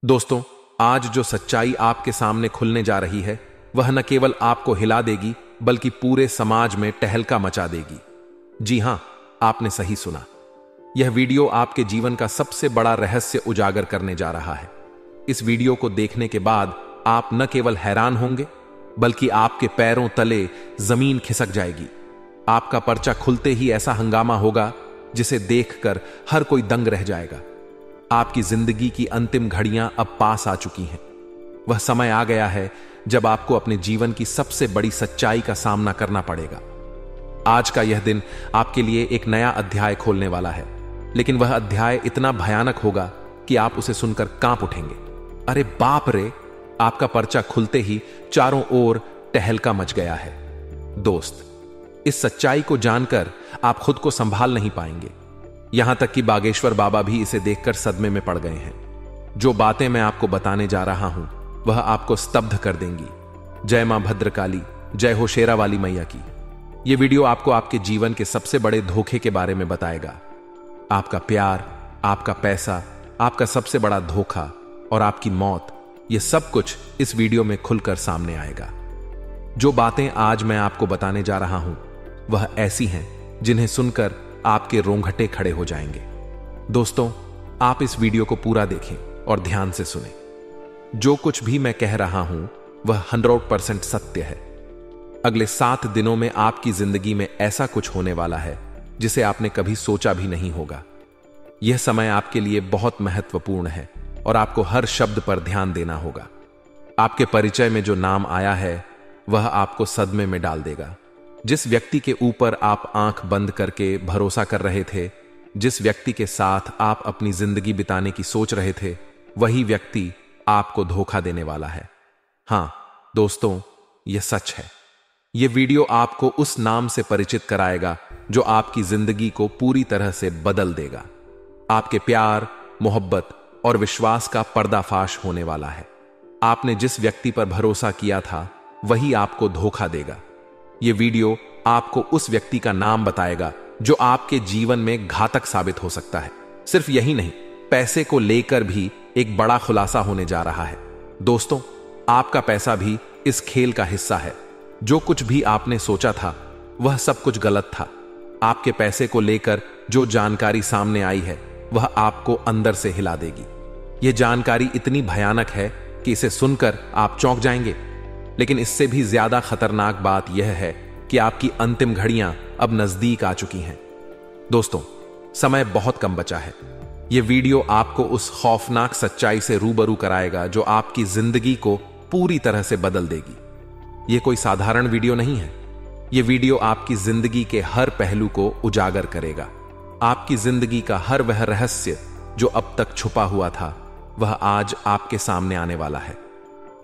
दोस्तों, आज जो सच्चाई आपके सामने खुलने जा रही है वह न केवल आपको हिला देगी बल्कि पूरे समाज में टहलका मचा देगी। जी हां, आपने सही सुना। यह वीडियो आपके जीवन का सबसे बड़ा रहस्य उजागर करने जा रहा है। इस वीडियो को देखने के बाद आप न केवल हैरान होंगे बल्कि आपके पैरों तले जमीन खिसक जाएगी। आपका पर्चा खुलते ही ऐसा हंगामा होगा जिसे देखकर हर कोई दंग रह जाएगा। आपकी जिंदगी की अंतिम घड़ियां अब पास आ चुकी हैं। वह समय आ गया है जब आपको अपने जीवन की सबसे बड़ी सच्चाई का सामना करना पड़ेगा। आज का यह दिन आपके लिए एक नया अध्याय खोलने वाला है, लेकिन वह अध्याय इतना भयानक होगा कि आप उसे सुनकर कांप उठेंगे। अरे बाप रे! आपका पर्चा खुलते ही चारों ओर टहलका मच गया है। दोस्त, इस सच्चाई को जानकर आप खुद को संभाल नहीं पाएंगे। यहां तक कि बागेश्वर बाबा भी इसे देखकर सदमे में पड़ गए हैं। जो बातें मैं आपको बताने जा रहा हूं वह आपको स्तब्ध कर देंगी। जय मां भद्रकाली, जय हो शेरावाली मैया की। यह वीडियो आपको आपके जीवन के सबसे बड़े धोखे के बारे में बताएगा। आपका प्यार, आपका पैसा, आपका सबसे बड़ा धोखा और आपकी मौत, यह सब कुछ इस वीडियो में खुलकर सामने आएगा। जो बातें आज मैं आपको बताने जा रहा हूं वह ऐसी हैं जिन्हें सुनकर आपके रोंगटे खड़े हो जाएंगे। दोस्तों, आप इस वीडियो को पूरा देखें और ध्यान से सुनें। जो कुछ भी मैं कह रहा हूं वह 100% सत्य है। अगले 7 दिनों में आपकी जिंदगी में ऐसा कुछ होने वाला है जिसे आपने कभी सोचा भी नहीं होगा। यह समय आपके लिए बहुत महत्वपूर्ण है और आपको हर शब्द पर ध्यान देना होगा। आपके परिचय में जो नाम आया है वह आपको सदमे में डाल देगा। जिस व्यक्ति के ऊपर आप आंख बंद करके भरोसा कर रहे थे, जिस व्यक्ति के साथ आप अपनी जिंदगी बिताने की सोच रहे थे, वही व्यक्ति आपको धोखा देने वाला है। हां दोस्तों, यह सच है। यह वीडियो आपको उस नाम से परिचित कराएगा जो आपकी जिंदगी को पूरी तरह से बदल देगा। आपके प्यार, मोहब्बत और विश्वास का पर्दाफाश होने वाला है। आपने जिस व्यक्ति पर भरोसा किया था वही आपको धोखा देगा। यह वीडियो आपको उस व्यक्ति का नाम बताएगा जो आपके जीवन में घातक साबित हो सकता है। सिर्फ यही नहीं, पैसे को लेकर भी एक बड़ा खुलासा होने जा रहा है। दोस्तों, आपका पैसा भी इस खेल का हिस्सा है। जो कुछ भी आपने सोचा था वह सब कुछ गलत था। आपके पैसे को लेकर जो जानकारी सामने आई है वह आपको अंदर से हिला देगी। यह जानकारी इतनी भयानक है कि इसे सुनकर आप चौंक जाएंगे। लेकिन इससे भी ज्यादा खतरनाक बात यह है कि आपकी अंतिम घड़ियां अब नजदीक आ चुकी हैं। दोस्तों, समय बहुत कम बचा है। यह वीडियो आपको उस खौफनाक सच्चाई से रूबरू कराएगा जो आपकी जिंदगी को पूरी तरह से बदल देगी। यह कोई साधारण वीडियो नहीं है। यह वीडियो आपकी जिंदगी के हर पहलू को उजागर करेगा। आपकी जिंदगी का हर वह रहस्य जो अब तक छुपा हुआ था वह आज आपके सामने आने वाला है।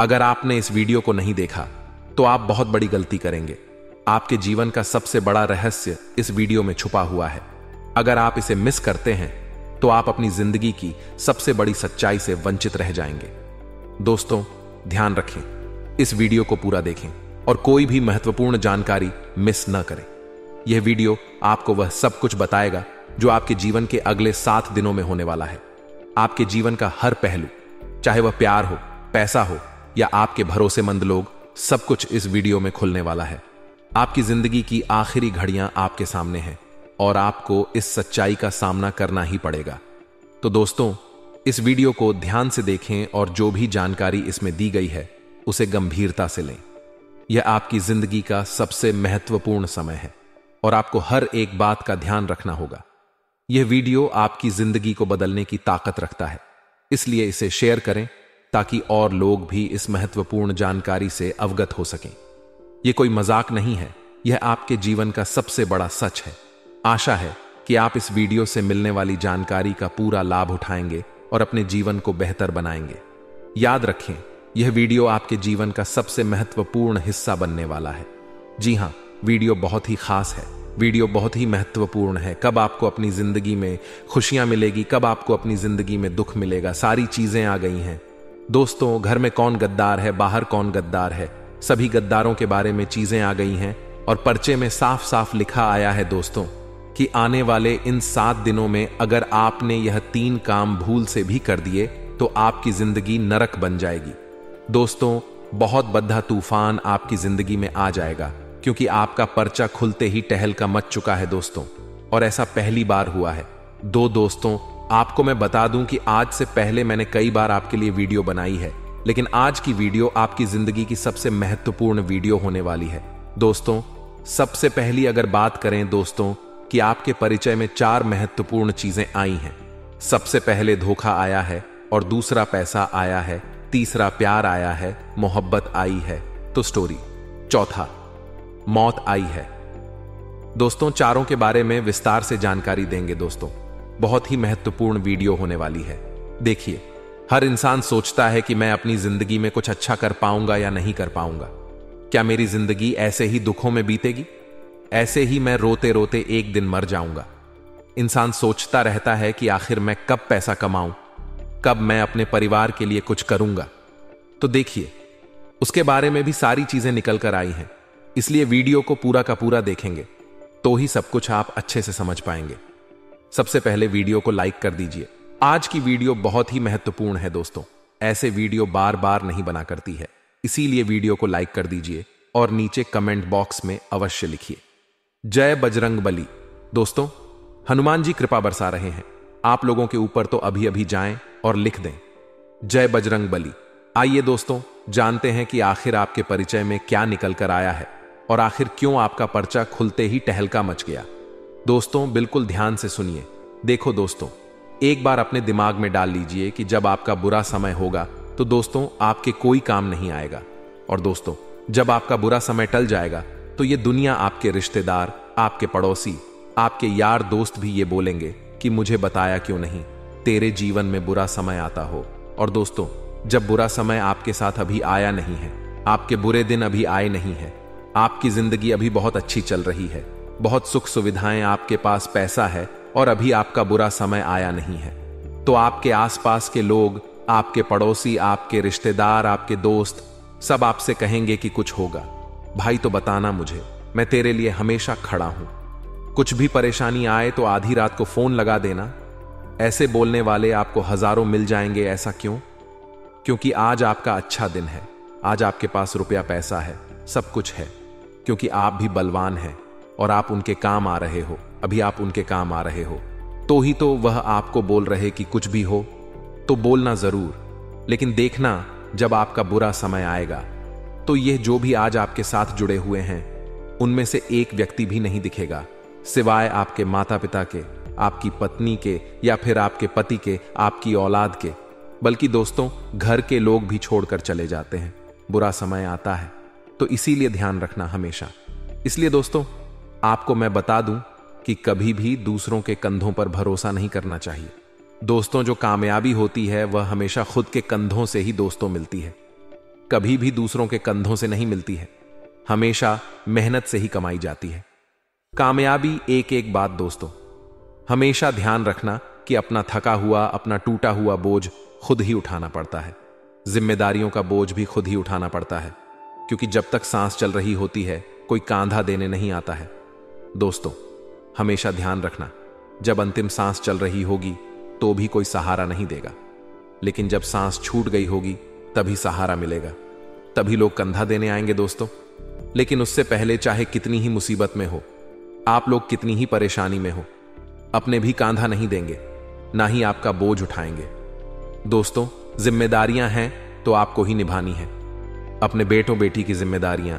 अगर आपने इस वीडियो को नहीं देखा तो आप बहुत बड़ी गलती करेंगे। आपके जीवन का सबसे बड़ा रहस्य इस वीडियो में छुपा हुआ है। अगर आप इसे मिस करते हैं तो आप अपनी जिंदगी की सबसे बड़ी सच्चाई से वंचित रह जाएंगे। दोस्तों, ध्यान रखें, इस वीडियो को पूरा देखें और कोई भी महत्वपूर्ण जानकारी मिस न करें। यह वीडियो आपको वह सब कुछ बताएगा जो आपके जीवन के अगले 7 दिनों में होने वाला है। आपके जीवन का हर पहलू, चाहे वह प्यार हो, पैसा हो या आपके भरोसेमंद लोग, सब कुछ इस वीडियो में खुलने वाला है। आपकी जिंदगी की आखिरी घड़ियां आपके सामने हैं और आपको इस सच्चाई का सामना करना ही पड़ेगा। तो दोस्तों, इस वीडियो को ध्यान से देखें और जो भी जानकारी इसमें दी गई है उसे गंभीरता से लें। यह आपकी जिंदगी का सबसे महत्वपूर्ण समय है और आपको हर एक बात का ध्यान रखना होगा। यह वीडियो आपकी जिंदगी को बदलने की ताकत रखता है, इसलिए इसे शेयर करें ताकि और लोग भी इस महत्वपूर्ण जानकारी से अवगत हो सकें। यह कोई मजाक नहीं है, यह आपके जीवन का सबसे बड़ा सच है। आशा है कि आप इस वीडियो से मिलने वाली जानकारी का पूरा लाभ उठाएंगे और अपने जीवन को बेहतर बनाएंगे। याद रखें, यह वीडियो आपके जीवन का सबसे महत्वपूर्ण हिस्सा बनने वाला है। जी हां, वीडियो बहुत ही खास है, वीडियो बहुत ही महत्वपूर्ण है। कब आपको अपनी जिंदगी में खुशियां मिलेगी, कब आपको अपनी जिंदगी में दुख मिलेगा, सारी चीजें आ गई हैं। दोस्तों, घर में कौन गद्दार है, बाहर कौन गद्दार है, सभी गद्दारों के बारे में चीजें आ गई हैं और पर्चे में साफ साफ लिखा आया है दोस्तों कि आने वाले इन 7 दिनों में अगर आपने यह 3 काम भूल से भी कर दिए तो आपकी जिंदगी नरक बन जाएगी। दोस्तों, बहुत बड़ा तूफान आपकी जिंदगी में आ जाएगा, क्योंकि आपका पर्चा खुलते ही टहलका मच चुका है दोस्तों, और ऐसा पहली बार हुआ है। दोस्तों, आपको मैं बता दूं कि आज से पहले मैंने कई बार आपके लिए वीडियो बनाई है, लेकिन आज की वीडियो आपकी जिंदगी की सबसे महत्वपूर्ण वीडियो होने वाली है। दोस्तों, सबसे पहली अगर बात करें दोस्तों कि आपके परिचय में 4 महत्वपूर्ण चीजें आई हैं। सबसे पहले धोखा आया है, और दूसरा पैसा आया है, तीसरा प्यार आया है, मोहब्बत आई है तो स्टोरी, चौथा मौत आई है। दोस्तों, चारों के बारे में विस्तार से जानकारी देंगे दोस्तों। बहुत ही महत्वपूर्ण वीडियो होने वाली है। देखिए, हर इंसान सोचता है कि मैं अपनी जिंदगी में कुछ अच्छा कर पाऊंगा या नहीं कर पाऊंगा। क्या मेरी जिंदगी ऐसे ही दुखों में बीतेगी? ऐसे ही मैं रोते रोते एक दिन मर जाऊंगा? इंसान सोचता रहता है कि आखिर मैं कब पैसा कमाऊं, कब मैं अपने परिवार के लिए कुछ करूंगा। तो देखिए, उसके बारे में भी सारी चीजें निकल कर आई हैं, इसलिए वीडियो को पूरा का पूरा देखेंगे तो ही सब कुछ आप अच्छे से समझ पाएंगे। सबसे पहले वीडियो को लाइक कर दीजिए। आज की वीडियो बहुत ही महत्वपूर्ण है दोस्तों, ऐसे वीडियो बार बार नहीं बना करती है, इसीलिए वीडियो को लाइक कर दीजिए और नीचे कमेंट बॉक्स में अवश्य लिखिए जय बजरंग बली। दोस्तों, हनुमान जी कृपा बरसा रहे हैं आप लोगों के ऊपर, तो अभी अभी जाएं और लिख दें जय बजरंग बली। आइए दोस्तों, जानते हैं कि आखिर आपके परिचय में क्या निकल कर आया है और आखिर क्यों आपका पर्चा खुलते ही टहलका मच गया। दोस्तों, बिल्कुल ध्यान से सुनिए। देखो दोस्तों, एक बार अपने दिमाग में डाल लीजिए कि जब आपका बुरा समय होगा तो दोस्तों आपके कोई काम नहीं आएगा, और दोस्तों जब आपका बुरा समय टल जाएगा तो ये दुनिया, आपके रिश्तेदार, आपके पड़ोसी, आपके यार दोस्त भी ये बोलेंगे कि मुझे बताया क्यों नहीं, तेरे जीवन में बुरा समय आता हो। और दोस्तों, जब बुरा समय आपके साथ अभी आया नहीं है, आपके बुरे दिन अभी आए नहीं है, आपकी जिंदगी अभी बहुत अच्छी चल रही है, बहुत सुख सुविधाएं, आपके पास पैसा है, और अभी आपका बुरा समय आया नहीं है, तो आपके आसपास के लोग, आपके पड़ोसी, आपके रिश्तेदार, आपके दोस्त सब आपसे कहेंगे कि कुछ होगा। भाई तो बताना मुझे, मैं तेरे लिए हमेशा खड़ा हूं। कुछ भी परेशानी आए तो आधी रात को फोन लगा देना। ऐसे बोलने वाले आपको हजारों मिल जाएंगे। ऐसा क्यों? क्योंकि आज आपका अच्छा दिन है, आज आपके पास रुपया पैसा है, सब कुछ है, क्योंकि आप भी बलवान हैं और आप उनके काम आ रहे हो। अभी आप उनके काम आ रहे हो, तो ही तो वह आपको बोल रहे कि कुछ भी हो तो बोलना जरूर, लेकिन देखना जब आपका बुरा समय आएगा तो यह जो भी आज आपके साथ जुड़े हुए हैं उनमें से एक व्यक्ति भी नहीं दिखेगा, सिवाय आपके माता पिता के, आपकी पत्नी के, या फिर आपके पति के, आपकी औलाद के। बल्कि दोस्तों, घर के लोग भी छोड़कर चले जाते हैं। बुरा समय आता है तो इसीलिए ध्यान रखना हमेशा। इसलिए दोस्तों, आपको मैं बता दूं कि कभी भी दूसरों के कंधों पर भरोसा नहीं करना चाहिए। दोस्तों, जो कामयाबी होती है वह हमेशा खुद के कंधों से ही दोस्तों मिलती है, कभी भी दूसरों के कंधों से नहीं मिलती है। हमेशा मेहनत से ही कमाई जाती है कामयाबी। एक एक बात दोस्तों, हमेशा ध्यान रखना कि अपना थका हुआ, अपना टूटा हुआ बोझ खुद ही उठाना पड़ता है। जिम्मेदारियों का बोझ भी खुद ही उठाना पड़ता है, क्योंकि जब तक सांस चल रही होती है कोई कांधा देने नहीं आता है। दोस्तों, हमेशा ध्यान रखना, जब अंतिम सांस चल रही होगी तो भी कोई सहारा नहीं देगा, लेकिन जब सांस छूट गई होगी तभी सहारा मिलेगा, तभी लोग कंधा देने आएंगे दोस्तों। लेकिन उससे पहले चाहे कितनी ही मुसीबत में हो, आप लोग कितनी ही परेशानी में हो, अपने भी कांधा नहीं देंगे, ना ही आपका बोझ उठाएंगे। दोस्तों, जिम्मेदारियां हैं तो आपको ही निभानी है। अपने बेटों बेटी की जिम्मेदारियां,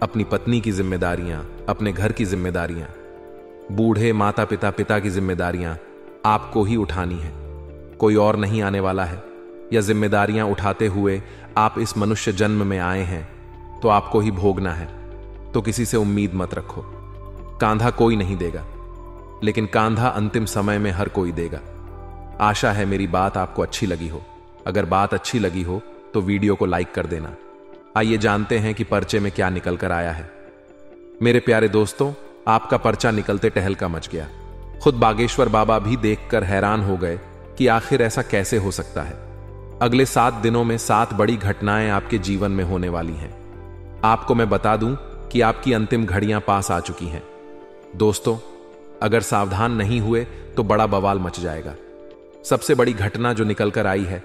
अपनी पत्नी की जिम्मेदारियां, अपने घर की जिम्मेदारियां, बूढ़े माता पिता पिता की जिम्मेदारियां आपको ही उठानी है, कोई और नहीं आने वाला है। या जिम्मेदारियां उठाते हुए आप इस मनुष्य जन्म में आए हैं तो आपको ही भोगना है, तो किसी से उम्मीद मत रखो। कांधा कोई नहीं देगा, लेकिन कांधा अंतिम समय में हर कोई देगा। आशा है मेरी बात आपको अच्छी लगी हो। अगर बात अच्छी लगी हो तो वीडियो को लाइक कर देना। आइए जानते हैं कि पर्चे में क्या निकल कर आया है। मेरे प्यारे दोस्तों, आपका पर्चा निकलते टहलका मच गया। खुद बागेश्वर बाबा भी देखकर हैरान हो गए कि आखिर ऐसा कैसे हो सकता है। अगले 7 दिनों में 7 बड़ी घटनाएं आपके जीवन में होने वाली हैं। आपको मैं बता दूं कि आपकी अंतिम घड़ियां पास आ चुकी हैं। दोस्तों, अगर सावधान नहीं हुए तो बड़ा बवाल मच जाएगा। सबसे बड़ी घटना जो निकल कर आई है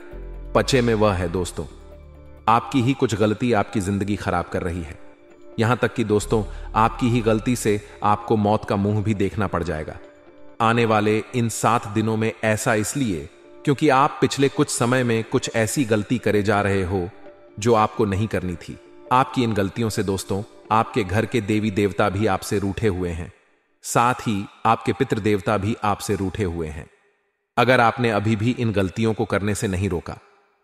पचे में वह है दोस्तों, आपकी ही कुछ गलती आपकी जिंदगी खराब कर रही है। यहां तक कि दोस्तों, आपकी ही गलती से आपको मौत का मुंह भी देखना पड़ जाएगा आने वाले इन 7 दिनों में। ऐसा इसलिए क्योंकि आप पिछले कुछ समय में कुछ ऐसी गलती करे जा रहे हो जो आपको नहीं करनी थी। आपकी इन गलतियों से दोस्तों, आपके घर के देवी देवता भी आपसे रूठे हुए हैं, साथ ही आपके पितृ देवता भी आपसे रूठे हुए हैं। अगर आपने अभी भी इन गलतियों को करने से नहीं रोका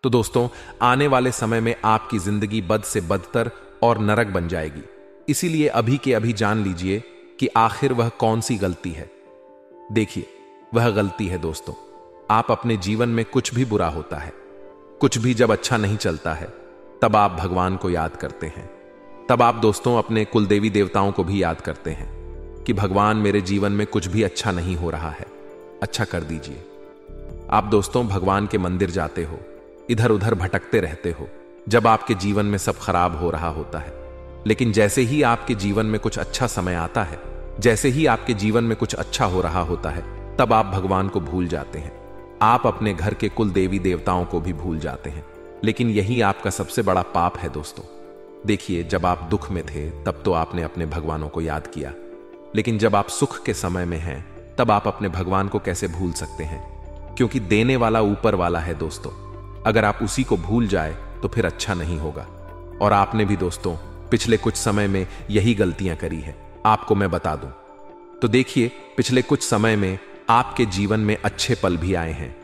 तो दोस्तों, आने वाले समय में आपकी जिंदगी बद से बदतर और नरक बन जाएगी। इसीलिए अभी के अभी जान लीजिए कि आखिर वह कौन सी गलती है। देखिए, वह गलती है दोस्तों, आप अपने जीवन में कुछ भी बुरा होता है, कुछ भी जब अच्छा नहीं चलता है, तब आप भगवान को याद करते हैं। तब आप दोस्तों अपने कुल देवी देवताओं को भी याद करते हैं कि भगवान, मेरे जीवन में कुछ भी अच्छा नहीं हो रहा है, अच्छा कर दीजिए। आप दोस्तों भगवान के मंदिर जाते हो, इधर उधर भटकते रहते हो जब आपके जीवन में सब खराब हो रहा होता है। लेकिन जैसे ही आपके जीवन में कुछ अच्छा समय आता है, जैसे ही आपके जीवन में कुछ अच्छा हो रहा होता है, तब आप भगवान को भूल जाते हैं। आप अपने घर के कुल देवी देवताओं को भी भूल जाते हैं। लेकिन यही आपका सबसे बड़ा पाप है दोस्तों। देखिए, जब आप दुख में थे तब तो आपने अपने भगवानों को याद किया, लेकिन जब आप सुख के समय में हैं तब आप अपने भगवान को कैसे भूल सकते हैं? क्योंकि देने वाला ऊपर वाला है दोस्तों। अगर आप उसी को भूल जाए तो फिर अच्छा नहीं होगा। और आपने भी दोस्तों पिछले कुछ समय में यही गलतियां करी है, आपको मैं बता दूं तो देखिए, पिछले कुछ समय में आपके जीवन में अच्छे पल भी आए हैं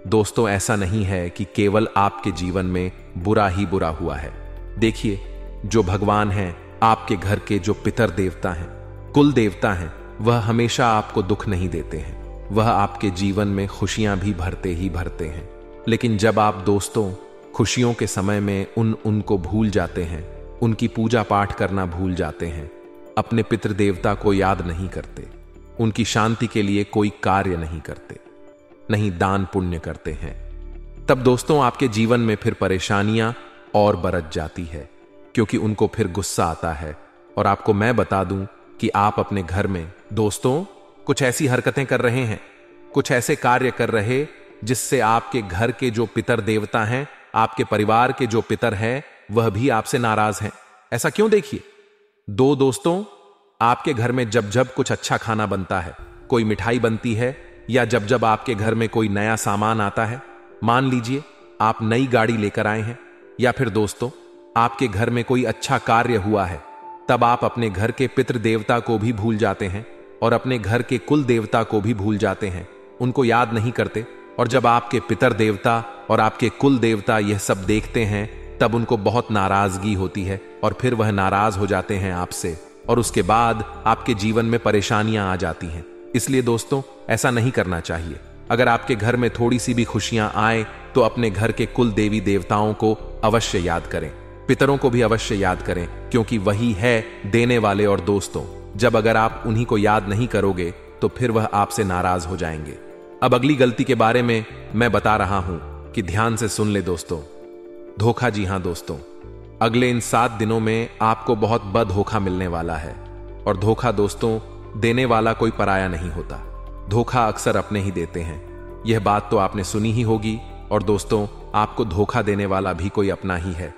दोस्तों। ऐसा नहीं है कि केवल आपके जीवन में बुरा ही बुरा हुआ है। देखिए, जो भगवान हैं, आपके घर के जो पितर देवता हैं, कुल देवता हैं, वह हमेशा आपको दुख नहीं देते हैं। वह आपके जीवन में खुशियां भी भरते ही भरते हैं। लेकिन जब आप दोस्तों खुशियों के समय में उनको भूल जाते हैं, उनकी पूजा पाठ करना भूल जाते हैं, अपने पितृ देवता को याद नहीं करते, उनकी शांति के लिए कोई कार्य नहीं करते, नहीं दान पुण्य करते हैं, तब दोस्तों आपके जीवन में फिर परेशानियां और बरत जाती है। क्योंकि उनको फिर गुस्सा आता है। और आपको मैं बता दूं कि आप अपने घर में दोस्तों कुछ ऐसी हरकतें कर रहे हैं, कुछ ऐसे कार्य कर रहे जिससे आपके घर के जो पितर देवता हैं, आपके परिवार के जो पितर हैं, वह भी आपसे नाराज हैं। ऐसा क्यों? देखिए, दोस्तों आपके घर में जब जब कुछ अच्छा खाना बनता है, कोई मिठाई बनती है, या जब जब आपके घर में कोई नया सामान आता है, मान लीजिए आप नई गाड़ी लेकर आए हैं, या फिर दोस्तों आपके घर में कोई अच्छा कार्य हुआ है, तब आप अपने घर के पितृ देवता को भी भूल जाते हैं और अपने घर के कुल देवता को भी भूल जाते हैं, उनको याद नहीं करते। और जब आपके पितर देवता और आपके कुल देवता यह सब देखते हैं, तब उनको बहुत नाराजगी होती है और फिर वह नाराज हो जाते हैं आपसे, और उसके बाद आपके जीवन में परेशानियां आ जाती हैं। इसलिए दोस्तों ऐसा नहीं करना चाहिए। अगर आपके घर में थोड़ी सी भी खुशियां आए तो अपने घर के कुल देवी देवताओं को अवश्य याद करें, पितरों को भी अवश्य याद करें, क्योंकि वही है देने वाले। और दोस्तों जब अगर आप उन्हीं को याद नहीं करोगे तो फिर वह आपसे नाराज हो जाएंगे। अब अगली गलती के बारे में मैं बता रहा हूं कि ध्यान से सुन ले दोस्तों। धोखा। जी हां दोस्तों, अगले इन 7 दिनों में आपको बहुत बड़ धोखा मिलने वाला है। और धोखा दोस्तों देने वाला कोई पराया नहीं होता, धोखा अक्सर अपने ही देते हैं। यह बात तो आपने सुनी ही होगी। और दोस्तों आपको धोखा देने वाला भी कोई अपना ही है।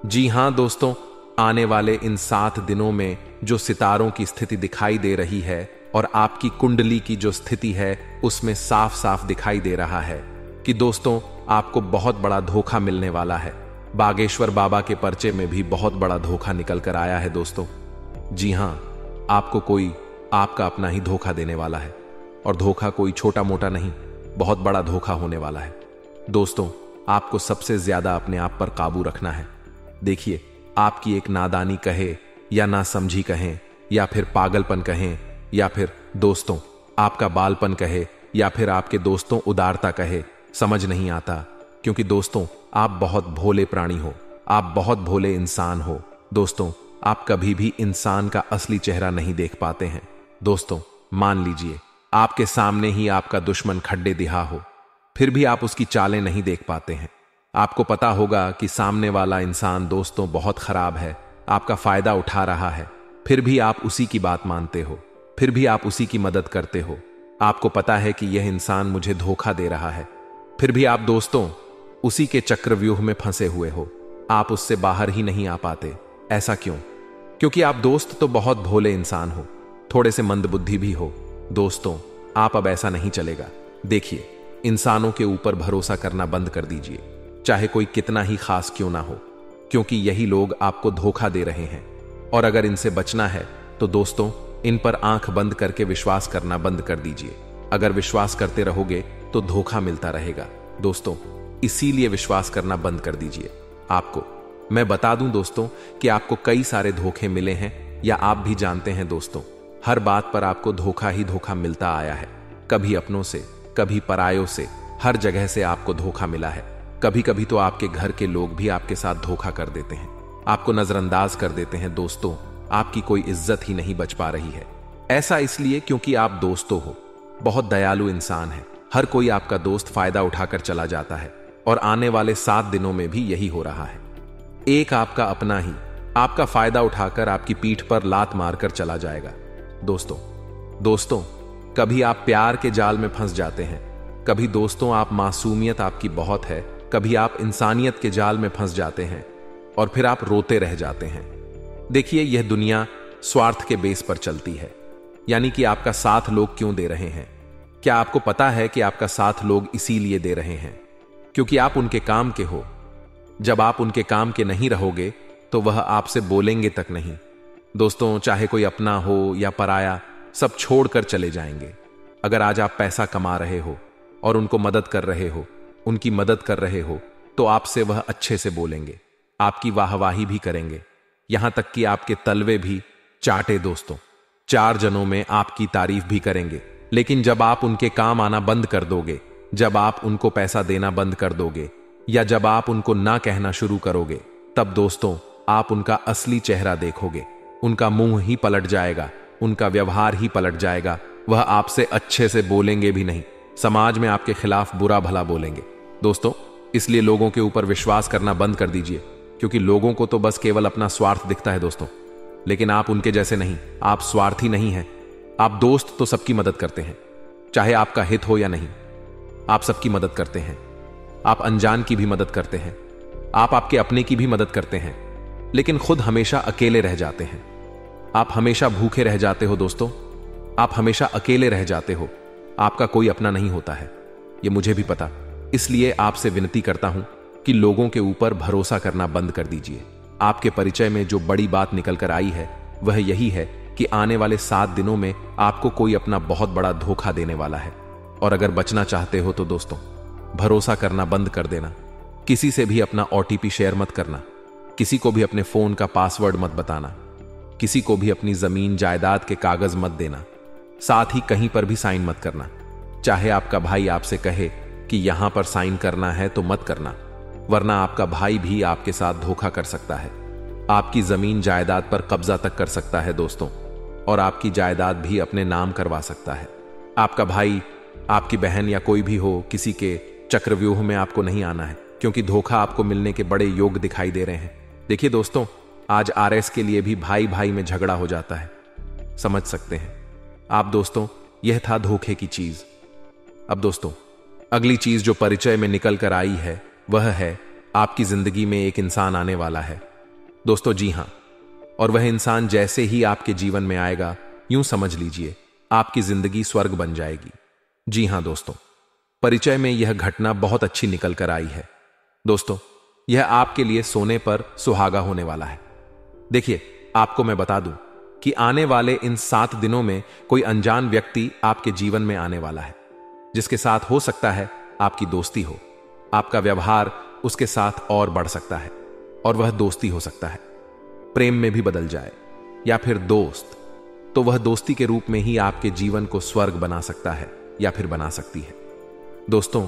जी हां दोस्तों, आने वाले इन 7 दिनों में जो सितारों की स्थिति दिखाई दे रही है और आपकी कुंडली की जो स्थिति है, उसमें साफ साफ दिखाई दे रहा है कि दोस्तों आपको बहुत बड़ा धोखा मिलने वाला है। बागेश्वर बाबा के पर्चे में भी बहुत बड़ा धोखा निकल कर आया है दोस्तों। जी हां, आपको कोई आपका अपना ही धोखा देने वाला है। और धोखा कोई छोटा मोटा नहीं, बहुत बड़ा धोखा होने वाला है। दोस्तों आपको सबसे ज्यादा अपने आप पर काबू रखना है। देखिए, आपकी एक नादानी कहे या ना समझी कहें, या फिर पागलपन कहें, या फिर दोस्तों आपका बालपन कहे, या फिर आपके दोस्तों उदारता कहे, समझ नहीं आता। क्योंकि दोस्तों आप बहुत भोले प्राणी हो, आप बहुत भोले इंसान हो। दोस्तों आप कभी भी इंसान का असली चेहरा नहीं देख पाते हैं। दोस्तों मान लीजिए आपके सामने ही आपका दुश्मन खड्डे दिहा हो, फिर भी आप उसकी चालें नहीं देख पाते हैं। आपको पता होगा कि सामने वाला इंसान दोस्तों बहुत खराब है, आपका फायदा उठा रहा है, फिर भी आप उसी की बात मानते हो, फिर भी आप उसी की मदद करते हो। आपको पता है कि यह इंसान मुझे धोखा दे रहा है, फिर भी आप दोस्तों उसी के चक्रव्यूह में फंसे हुए हो, आप उससे बाहर ही नहीं आ पाते। ऐसा क्यों? क्योंकि आप दोस्त तो बहुत भोले इंसान हो, थोड़े से मंदबुद्धि भी हो। दोस्तों, आप अब ऐसा नहीं चलेगा। देखिए, इंसानों के ऊपर भरोसा करना बंद कर दीजिए, चाहे कोई कितना ही खास क्यों ना हो, क्योंकि यही लोग आपको धोखा दे रहे हैं। और अगर इनसे बचना है तो दोस्तों, इन पर आंख बंद करके विश्वास करना बंद कर दीजिए। अगर विश्वास करते रहोगे तो धोखा मिलता रहेगा। दोस्तों, इसीलिए विश्वास करना बंद कर दीजिए। आपको मैं बता दूं दोस्तों कि आपको कई सारे धोखे मिले हैं, या आप भी जानते हैं दोस्तों, हर बात पर आपको धोखा ही धोखा मिलता आया है। कभी अपनों से, कभी परायों से, हर जगह से आपको धोखा मिला है। कभी कभी तो आपके घर के लोग भी आपके साथ धोखा कर देते हैं, आपको नजरअंदाज कर देते हैं। दोस्तों, आपकी कोई इज्जत ही नहीं बच पा रही है। ऐसा इसलिए क्योंकि आप दोस्तों हो, बहुत दयालु इंसान है। हर कोई आपका दोस्त फायदा उठाकर चला जाता है, और आने वाले 7 दिनों में भी यही हो रहा है। एक आपका अपना ही आपका फायदा उठाकर आपकी पीठ पर लात मारकर चला जाएगा। दोस्तों, कभी आप प्यार के जाल में फंस जाते हैं, कभी दोस्तों आप मासूमियत आपकी बहुत है, कभी आप इंसानियत के जाल में फंस जाते हैं और फिर आप रोते रह जाते हैं। देखिए, यह दुनिया स्वार्थ के बेस पर चलती है, यानी कि आपका साथ लोग क्यों दे रहे हैं? क्या आपको पता है कि आपका साथ लोग इसीलिए दे रहे हैं क्योंकि आप उनके काम के हो। जब आप उनके काम के नहीं रहोगे तो वह आपसे बोलेंगे तक नहीं। दोस्तों, चाहे कोई अपना हो या पराया, सब छोड़कर चले जाएंगे। अगर आज आप पैसा कमा रहे हो और उनको मदद कर रहे हो, उनकी मदद कर रहे हो, तो आपसे वह अच्छे से बोलेंगे, आपकी वाहवाही भी करेंगे, यहां तक कि आपके तलवे भी चाटे। दोस्तों, 4 जनों में आपकी तारीफ भी करेंगे। लेकिन जब आप उनके काम आना बंद कर दोगे, जब आप उनको पैसा देना बंद कर दोगे, या जब आप उनको ना कहना शुरू करोगे, तब दोस्तों आप उनका असली चेहरा देखोगे। उनका मुंह ही पलट जाएगा, उनका व्यवहार ही पलट जाएगा। वह आपसे अच्छे से बोलेंगे भी नहीं, समाज में आपके खिलाफ बुरा भला बोलेंगे। दोस्तों, इसलिए लोगों के ऊपर विश्वास करना बंद कर दीजिए, क्योंकि लोगों को तो बस केवल अपना स्वार्थ दिखता है दोस्तों। लेकिन आप उनके जैसे नहीं, आप स्वार्थी नहीं हैं। आप दोस्त तो सबकी मदद करते हैं, चाहे आपका हित हो या नहीं। आप सबकी मदद करते हैं, आप अनजान की भी मदद करते हैं, आप आपके अपने की भी मदद करते हैं, लेकिन खुद हमेशा अकेले रह जाते हैं। आप हमेशा भूखे रह जाते हो दोस्तों, आप हमेशा अकेले रह जाते हो। आपका कोई अपना नहीं होता है, यह मुझे भी पता। इसलिए आपसे विनती करता हूं कि लोगों के ऊपर भरोसा करना बंद कर दीजिए। आपके परिचय में जो बड़ी बात निकल कर आई है वह यही है कि आने वाले 7 दिनों में आपको कोई अपना बहुत बड़ा धोखा देने वाला है। और अगर बचना चाहते हो तो दोस्तों, भरोसा करना बंद कर देना। किसी से भी अपना OTP शेयर मत करना, किसी को भी अपने फोन का पासवर्ड मत बताना, किसी को भी अपनी जमीन जायदाद के कागज मत देना, साथ ही कहीं पर भी साइन मत करना। चाहे आपका भाई आपसे कहे कि यहां पर साइन करना है तो मत करना, वरना आपका भाई भी आपके साथ धोखा कर सकता है, आपकी जमीन जायदाद पर कब्जा तक कर सकता है दोस्तों, और आपकी जायदाद भी अपने नाम करवा सकता है। आपका भाई, आपकी बहन या कोई भी हो, किसी के चक्रव्यूह में आपको नहीं आना है, क्योंकि धोखा आपको मिलने के बड़े योग दिखाई दे रहे हैं। देखिए दोस्तों, आज RS के लिए भी भाई भाई में झगड़ा हो जाता है, समझ सकते हैं आप दोस्तों। यह था धोखे की चीज। अब दोस्तों, अगली चीज जो परिचय में निकल कर आई है वह है आपकी जिंदगी में एक इंसान आने वाला है दोस्तों। जी हां, और वह इंसान जैसे ही आपके जीवन में आएगा, यूं समझ लीजिए आपकी जिंदगी स्वर्ग बन जाएगी। जी हां दोस्तों, परिचय में यह घटना बहुत अच्छी निकल कर आई है दोस्तों। यह आपके लिए सोने पर सुहागा होने वाला है। देखिए, आपको मैं बता दूं कि आने वाले इन 7 दिनों में कोई अनजान व्यक्ति आपके जीवन में आने वाला है, जिसके साथ हो सकता है आपकी दोस्ती हो। आपका व्यवहार उसके साथ और बढ़ सकता है, और वह दोस्ती हो सकता है, प्रेम में भी बदल जाए, या फिर दोस्त, तो वह दोस्ती के रूप में ही आपके जीवन को स्वर्ग बना सकता है या फिर बना सकती है। दोस्तों,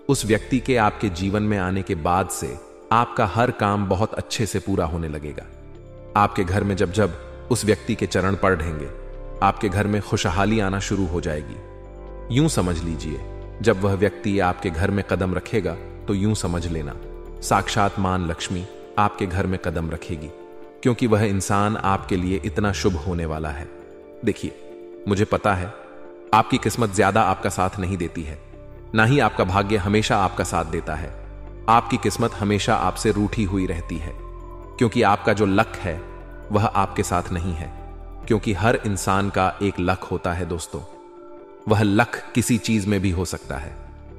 उस व्यक्ति के आपके जीवन में आने के बाद से आपका हर काम बहुत अच्छे से पूरा होने लगेगा। आपके घर में जब जब उस व्यक्ति के चरण पड़ेंगे, आपके घर में खुशहाली आना शुरू हो जाएगी। यूं समझ लीजिए, जब वह व्यक्ति आपके घर में कदम रखेगा तो यूं समझ लेना साक्षात मां लक्ष्मी आपके घर में कदम रखेगी, क्योंकि वह इंसान आपके लिए इतना शुभ होने वाला है। देखिए, मुझे पता है आपकी किस्मत ज्यादा आपका साथ नहीं देती है, ना ही आपका भाग्य हमेशा आपका साथ देता है, आपकी किस्मत हमेशा आपसे रूठी हुई रहती है, क्योंकि आपका जो लक है वह आपके साथ नहीं है। क्योंकि हर इंसान का एक लक होता है दोस्तों। वह लक किसी चीज में भी हो सकता है,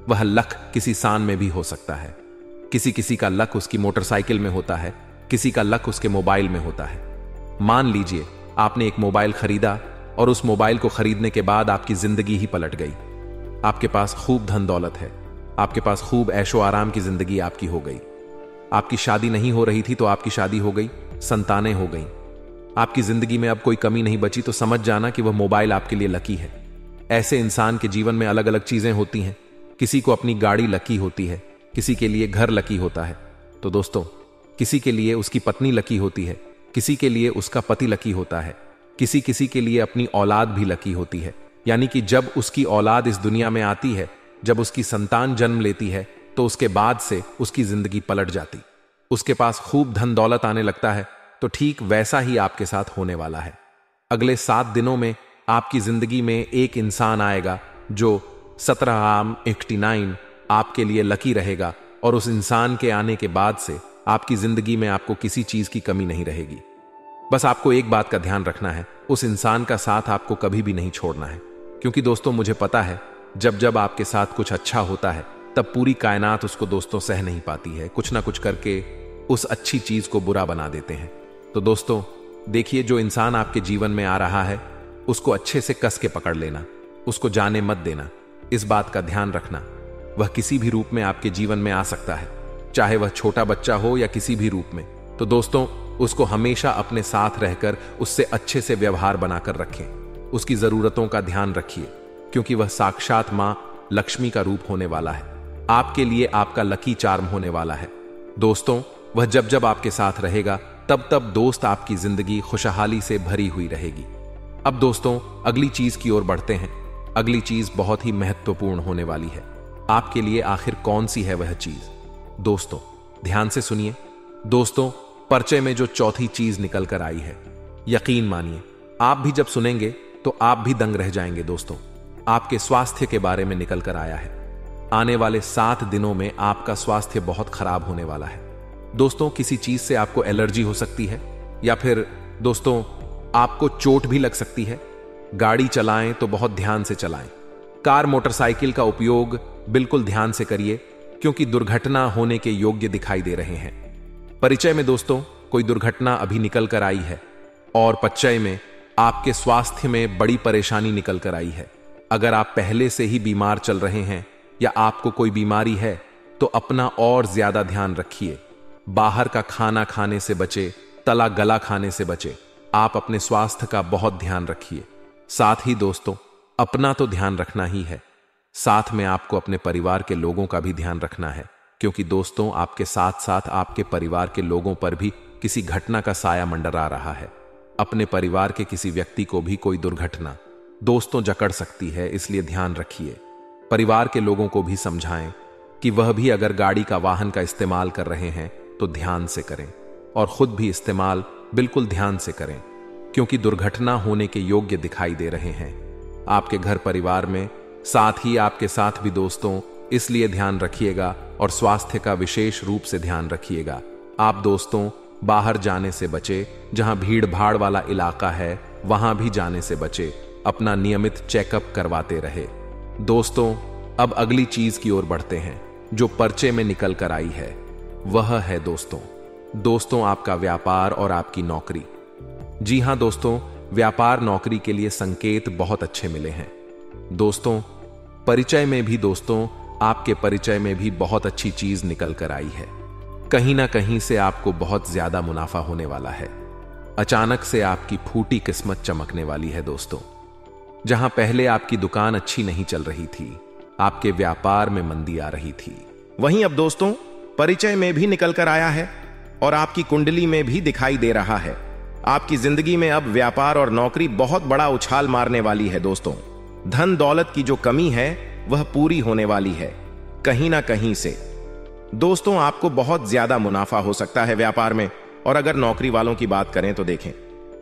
वह लक किसी सान में भी हो सकता है। किसी किसी का लक उसकी मोटरसाइकिल में होता है, किसी का लक उसके मोबाइल में होता है। मान लीजिए आपने एक मोबाइल खरीदा और उस मोबाइल को खरीदने के बाद आपकी जिंदगी ही पलट गई। आपके पास खूब धन दौलत है, आपके पास खूब ऐशो आराम की जिंदगी आपकी हो गई। आपकी शादी नहीं हो रही थी तो आपकी शादी हो गई, संतानें हो गई। आपकी जिंदगी में अब कोई कमी नहीं बची तो समझ जाना कि वह मोबाइल आपके लिए लकी है। ऐसे इंसान के जीवन में अलग अलग चीजें होती हैं। किसी को अपनी गाड़ी लकी होती है, किसी के लिए घर लकी होता है। तो दोस्तों, किसी के लिए उसकी पत्नी लकी होती है, किसी के लिए उसका पति लकी होता है, किसी किसी के लिए अपनी औलाद भी लकी होती है। यानी कि जब उसकी औलाद इस दुनिया में आती है, जब उसकी संतान जन्म लेती है, तो उसके बाद से उसकी जिंदगी पलट जाती। उसके पास खूब धन दौलत आने लगता है। तो ठीक वैसा ही आपके साथ होने वाला है। अगले 7 दिनों में आपकी जिंदगी में एक इंसान आएगा जो 17 आपके लिए लकी रहेगा, और उस इंसान के आने के बाद से आपकी जिंदगी में आपको किसी चीज की कमी नहीं रहेगी। बस आपको एक बात का ध्यान रखना है, उस इंसान का साथ आपको कभी भी नहीं छोड़ना है। क्योंकि दोस्तों, मुझे पता है जब जब आपके साथ कुछ अच्छा होता है तब पूरी कायनात उसको दोस्तों सह नहीं पाती है। कुछ ना कुछ करके उस अच्छी चीज को बुरा बना देते हैं। तो दोस्तों देखिए, जो इंसान आपके जीवन में आ रहा है उसको अच्छे से कस के पकड़ लेना, उसको जाने मत देना। इस बात का ध्यान रखना, वह किसी भी रूप में आपके जीवन में आ सकता है, चाहे वह छोटा बच्चा हो या किसी भी रूप में। तो दोस्तों, उसको हमेशा अपने साथ रहकर उससे अच्छे से व्यवहार बनाकर रखें। उसकी जरूरतों का ध्यान रखिए, क्योंकि वह साक्षात मां लक्ष्मी का रूप होने वाला है। आपके लिए आपका लकी चार्म होने वाला है। दोस्तों, वह जब जब आपके साथ रहेगा तब तब दोस्त आपकी जिंदगी खुशहाली से भरी हुई रहेगी। अब दोस्तों, अगली चीज की ओर बढ़ते हैं। अगली चीज बहुत ही महत्वपूर्ण होने वाली है। आपके लिए आखिर कौन सी है वह चीज? दोस्तों ध्यान से सुनिए। दोस्तों, पर्चे में जो चौथी चीज निकल कर आई है, यकीन मानिए आप भी जब सुनेंगे तो आप भी दंग रह जाएंगे। दोस्तों, आपके स्वास्थ्य के बारे में निकल कर आया है। आने वाले 7 दिनों में आपका स्वास्थ्य बहुत खराब होने वाला है। दोस्तों, किसी चीज से आपको एलर्जी हो सकती है, या फिर दोस्तों आपको चोट भी लग सकती है। गाड़ी चलाएं तो बहुत ध्यान से चलाएं। कार मोटरसाइकिल का उपयोग बिल्कुल ध्यान से करिए, क्योंकि दुर्घटना होने के योग्य दिखाई दे रहे हैं। परिचय में दोस्तों कोई दुर्घटना अभी निकल कर आई है, और पच्चय में आपके स्वास्थ्य में बड़ी परेशानी निकल कर आई है। अगर आप पहले से ही बीमार चल रहे हैं या आपको कोई बीमारी है तो अपना और ज्यादा ध्यान रखिए। बाहर का खाना खाने से बचे, तला गला खाने से बचे। आप अपने स्वास्थ्य का बहुत ध्यान रखिए। साथ ही दोस्तों, अपना तो ध्यान रखना ही है, साथ में आपको अपने परिवार के लोगों का भी ध्यान रखना है। क्योंकि दोस्तों, आपके साथ साथ आपके परिवार के लोगों पर भी किसी घटना का साया मंडरा रहा है। अपने परिवार के किसी व्यक्ति को भी कोई दुर्घटना दोस्तों जकड़ सकती है, इसलिए ध्यान रखिए। परिवार के लोगों को भी समझाएं कि वह भी अगर गाड़ी का वाहन का इस्तेमाल कर रहे हैं तो ध्यान से करें, और खुद भी इस्तेमाल बिल्कुल ध्यान से करें, क्योंकि दुर्घटना होने के योग्य दिखाई दे रहे हैं आपके घर परिवार में, साथ ही आपके साथ भी। दोस्तों, इसलिए ध्यान रखिएगा और स्वास्थ्य का विशेष रूप से ध्यान रखिएगा। आप दोस्तों बाहर जाने से बचे, जहां भीड़ भाड़ वाला इलाका है वहां भी जाने से बचे। अपना नियमित चेकअप करवाते रहे। दोस्तों, अब अगली चीज की ओर बढ़ते हैं जो पर्चे में निकल कर आई है। वह है दोस्तों आपका व्यापार और आपकी नौकरी। जी हां दोस्तों, व्यापार नौकरी के लिए संकेत बहुत अच्छे मिले हैं। दोस्तों, परिचय में भी दोस्तों आपके परिचय में भी बहुत अच्छी चीज निकल कर आई है। कहीं ना कहीं से आपको बहुत ज्यादा मुनाफा होने वाला है। अचानक से आपकी फूटी किस्मत चमकने वाली है। दोस्तों, जहां पहले आपकी दुकान अच्छी नहीं चल रही थी, आपके व्यापार में मंदी आ रही थी, वहीं अब दोस्तों परिचय में भी निकल कर आया है और आपकी कुंडली में भी दिखाई दे रहा है। आपकी जिंदगी में अब व्यापार और नौकरी बहुत बड़ा उछाल मारने वाली है। दोस्तों, धन दौलत की जो कमी है वह पूरी होने वाली है कहीं ना कहीं से। दोस्तों, आपको बहुत ज्यादा मुनाफा हो सकता है व्यापार में। और अगर नौकरी वालों की बात करें तो देखें,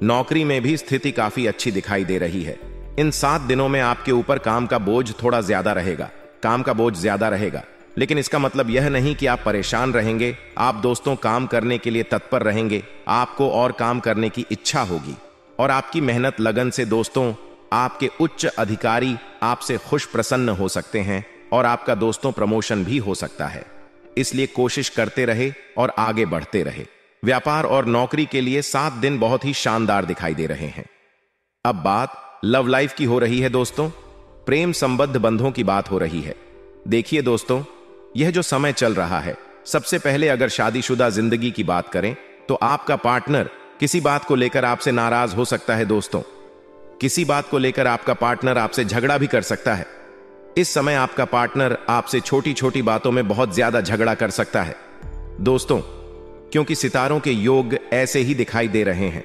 नौकरी में भी स्थिति काफी अच्छी दिखाई दे रही है। इन 7 दिनों में आपके ऊपर काम का बोझ थोड़ा ज्यादा रहेगा, काम का बोझ ज्यादा रहेगा, लेकिन इसका मतलब यह नहीं कि आप परेशान रहेंगे। आप दोस्तों काम करने के लिए तत्पर रहेंगे, आपको और काम करने की इच्छा होगी और आपकी मेहनत लगन से दोस्तों आपके उच्च अधिकारी आपसे खुश प्रसन्न हो सकते हैं और आपका दोस्तों प्रमोशन भी हो सकता है। इसलिए कोशिश करते रहे और आगे बढ़ते रहे। व्यापार और नौकरी के लिए 7 दिन बहुत ही शानदार दिखाई दे रहे हैं। अब बात लव लाइफ की हो रही है दोस्तों, प्रेम संबद्ध बंधों की बात हो रही है। देखिए दोस्तों, यह जो समय चल रहा है, सबसे पहले अगर शादीशुदा जिंदगी की बात करें तो आपका पार्टनर किसी बात को लेकर आपसे नाराज हो सकता है दोस्तों। किसी बात को लेकर आपका पार्टनर आपसे झगड़ा भी कर सकता है। इस समय आपका पार्टनर आपसे छोटी छोटी बातों में बहुत ज्यादा झगड़ा कर सकता है दोस्तों, क्योंकि सितारों के योग ऐसे ही दिखाई दे रहे हैं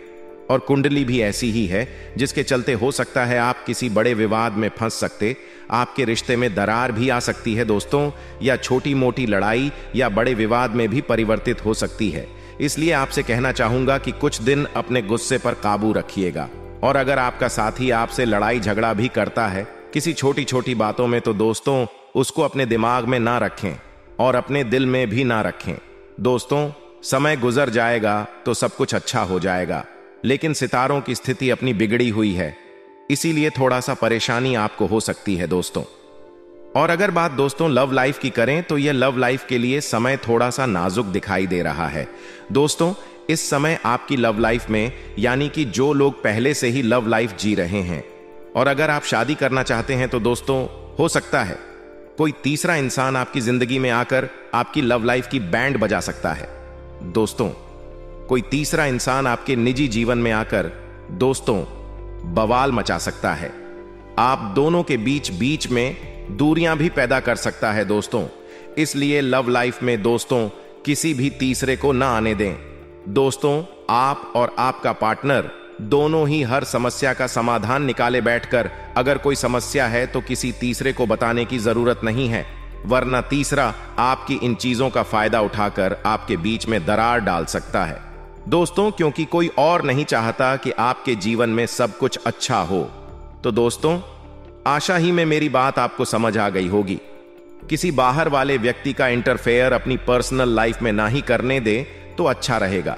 और कुंडली भी ऐसी ही है, जिसके चलते हो सकता है आप किसी बड़े विवाद में फंस सकते, आपके रिश्ते में दरार भी आ सकती है दोस्तों, या छोटी मोटी लड़ाई या बड़े विवाद में भी परिवर्तित हो सकती है। इसलिए आपसे कहना चाहूंगा कि कुछ दिन अपने गुस्से पर काबू रखिएगा। और अगर आपका साथी आपसे लड़ाई झगड़ा भी करता है किसी छोटी छोटी बातों में, तो दोस्तों उसको अपने दिमाग में ना रखें और अपने दिल में भी ना रखें दोस्तों। समय गुजर जाएगा तो सब कुछ अच्छा हो जाएगा, लेकिन सितारों की स्थिति अपनी बिगड़ी हुई है, इसीलिए थोड़ा सा परेशानी आपको हो सकती है दोस्तों। और अगर बात दोस्तों लव लाइफ की करें तो यह लव लाइफ के लिए समय थोड़ा सा नाजुक दिखाई दे रहा है दोस्तों। इस समय आपकी लव लाइफ में, यानी कि जो लोग पहले से ही लव लाइफ जी रहे हैं और अगर आप शादी करना चाहते हैं, तो दोस्तों हो सकता है कोई तीसरा इंसान आपकी जिंदगी में आकर आपकी लव लाइफ की बैंड बजा सकता है दोस्तों। कोई तीसरा इंसान आपके निजी जीवन में आकर दोस्तों बवाल मचा सकता है। आप दोनों के बीच में दूरियां भी पैदा कर सकता है दोस्तों। इसलिए लव लाइफ में दोस्तों किसी भी तीसरे को ना आने दें दोस्तों। आप और आपका पार्टनर दोनों ही हर समस्या का समाधान निकाले बैठकर, अगर कोई समस्या है तो किसी तीसरे को बताने की जरूरत नहीं है, वरना तीसरा आपकी इन चीजों का फायदा उठाकर आपके बीच में दरार डाल सकता है दोस्तों, क्योंकि कोई और नहीं चाहता कि आपके जीवन में सब कुछ अच्छा हो। तो दोस्तों आशा ही में मेरी बात आपको समझ आ गई होगी। किसी बाहर वाले व्यक्ति का इंटरफेयर अपनी पर्सनल लाइफ में ना ही करने दे तो अच्छा रहेगा।